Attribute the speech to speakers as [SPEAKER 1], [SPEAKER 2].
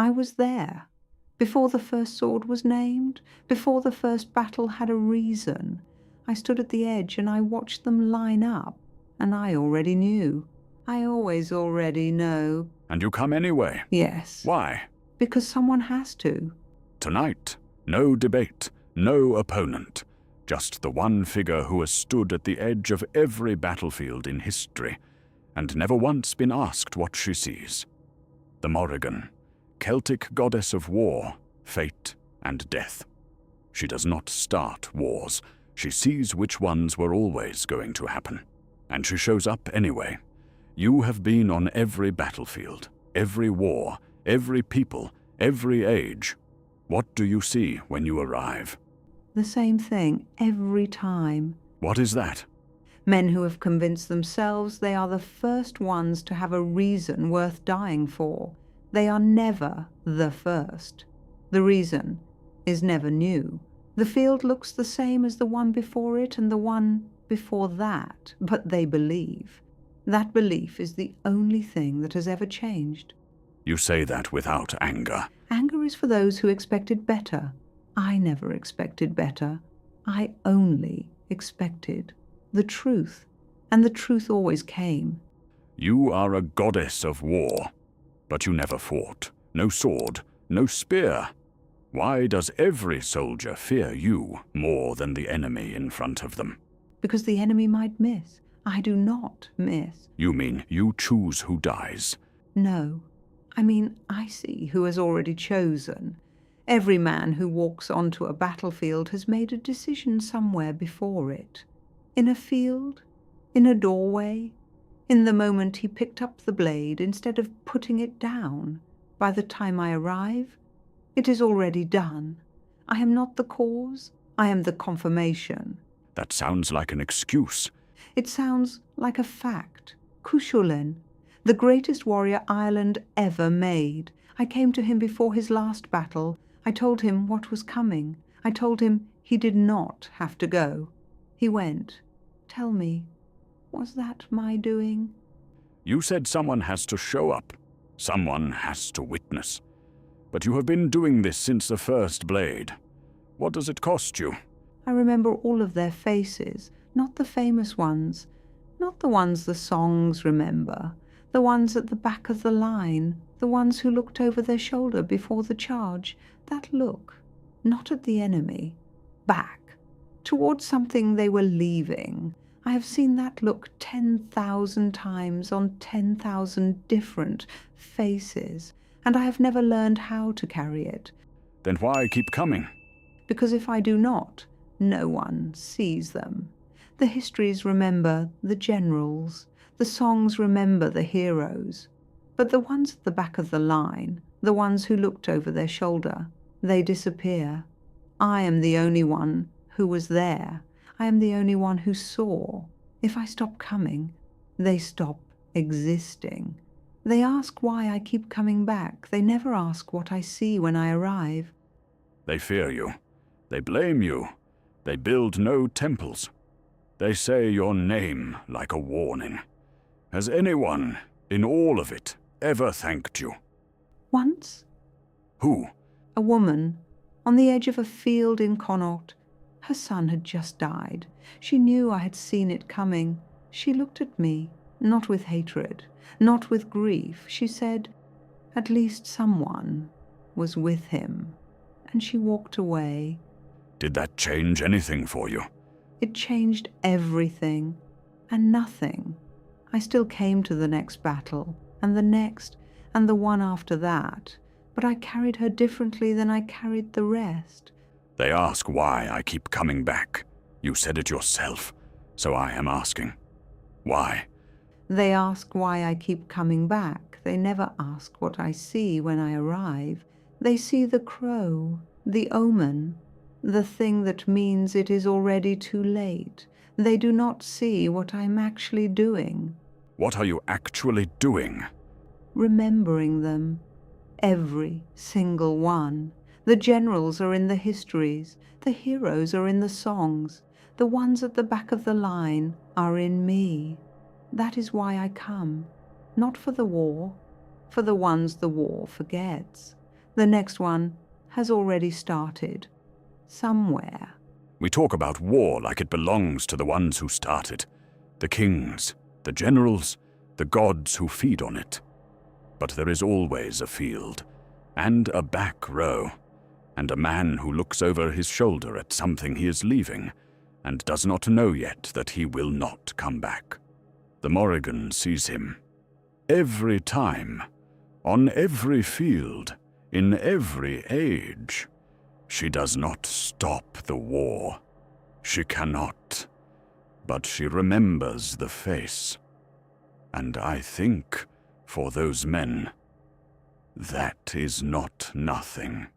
[SPEAKER 1] I was there. Before the first sword was named, before the first battle had a reason, I stood at the edge and I watched them line up, and I already knew. I always already know.
[SPEAKER 2] And you come anyway?
[SPEAKER 1] Yes.
[SPEAKER 2] Why?
[SPEAKER 1] Because someone has to.
[SPEAKER 2] Tonight, no debate, no opponent. Just the one figure who has stood at the edge of every battlefield in history, and never once been asked what she sees. The Morrigan, Celtic goddess of war, fate, and death. She does not start wars. She sees which ones were always going to happen. And she shows up anyway. You have been on every battlefield, every war, every people, every age. What do you see when you arrive?
[SPEAKER 1] The same thing every time.
[SPEAKER 2] What is that?
[SPEAKER 1] Men who have convinced themselves they are the first ones to have a reason worth dying for. They are never the first. The reason is never new. The field looks the same as the one before it and the one before that, but they believe. That belief is the only thing that has ever changed.
[SPEAKER 2] You say that without anger.
[SPEAKER 1] Anger is for those who expected better. I never expected better. I only expected the truth, and the truth always came.
[SPEAKER 2] You are a goddess of war, but you never fought. No sword, no spear. Why does every soldier fear you more than the enemy in front of them?
[SPEAKER 1] Because the enemy might miss. I do not miss.
[SPEAKER 2] You mean you choose who dies?
[SPEAKER 1] No. I mean, I see who has already chosen. Every man who walks onto a battlefield has made a decision somewhere before it. In a field, in a doorway, in the moment he picked up the blade instead of putting it down. By the time I arrive, it is already done. I am not the cause, I am the confirmation.
[SPEAKER 2] That sounds like an excuse.
[SPEAKER 1] It sounds like a fact. Cuchulainn, the greatest warrior Ireland ever made. I came to him before his last battle. I told him what was coming. I told him he did not have to go. He went. Tell me, was that my doing?
[SPEAKER 2] You said someone has to show up. Someone has to witness. But you have been doing this since the first blade. What does it cost you?
[SPEAKER 1] I remember all of their faces, not the famous ones, not the ones the songs remember, the ones at the back of the line, the ones who looked over their shoulder before the charge. That look, not at the enemy, back, towards something they were leaving. I have seen that look 10,000 times on 10,000 different faces, and I have never learned how to carry it.
[SPEAKER 2] Then why keep coming?
[SPEAKER 1] Because if I do not, no one sees them. The histories remember the generals, the songs remember the heroes. But the ones at the back of the line, the ones who looked over their shoulder, they disappear. I am the only one who was there. I am the only one who saw. If I stop coming, they stop existing. They ask why I keep coming back. They never ask what I see when I arrive.
[SPEAKER 2] They fear you. They blame you. They build no temples. They say your name like a warning. Has anyone, in all of it, ever thanked you?
[SPEAKER 1] Once?
[SPEAKER 2] Who?
[SPEAKER 1] A woman, on the edge of a field in Connaught. Her son had just died. She knew I had seen it coming. She looked at me, not with hatred, not with grief. She said, at least someone was with him. And she walked away.
[SPEAKER 2] Did that change anything for you?
[SPEAKER 1] It changed everything, and nothing. I still came to the next battle, and the next, and the one after that, but I carried her differently than I carried the rest.
[SPEAKER 2] They ask why I keep coming back. You said it yourself, so I am asking. Why?
[SPEAKER 1] They ask why I keep coming back. They never ask what I see when I arrive. They see the crow, the omen, the thing that means it is already too late. They do not see what I'm actually doing.
[SPEAKER 2] What are you actually doing?
[SPEAKER 1] Remembering them. Every single one. The generals are in the histories. The heroes are in the songs. The ones at the back of the line are in me. That is why I come. Not for the war. For the ones the war forgets. The next one has already started. Somewhere.
[SPEAKER 2] We talk about war like it belongs to the ones who started. The kings, the generals, the gods who feed on it. But there is always a field, and a back row, and a man who looks over his shoulder at something he is leaving, and does not know yet that he will not come back. The Morrigan sees him. Every time, on every field, in every age. She does not stop the war. She cannot. But she remembers the face. And I think, for those men, that is not nothing.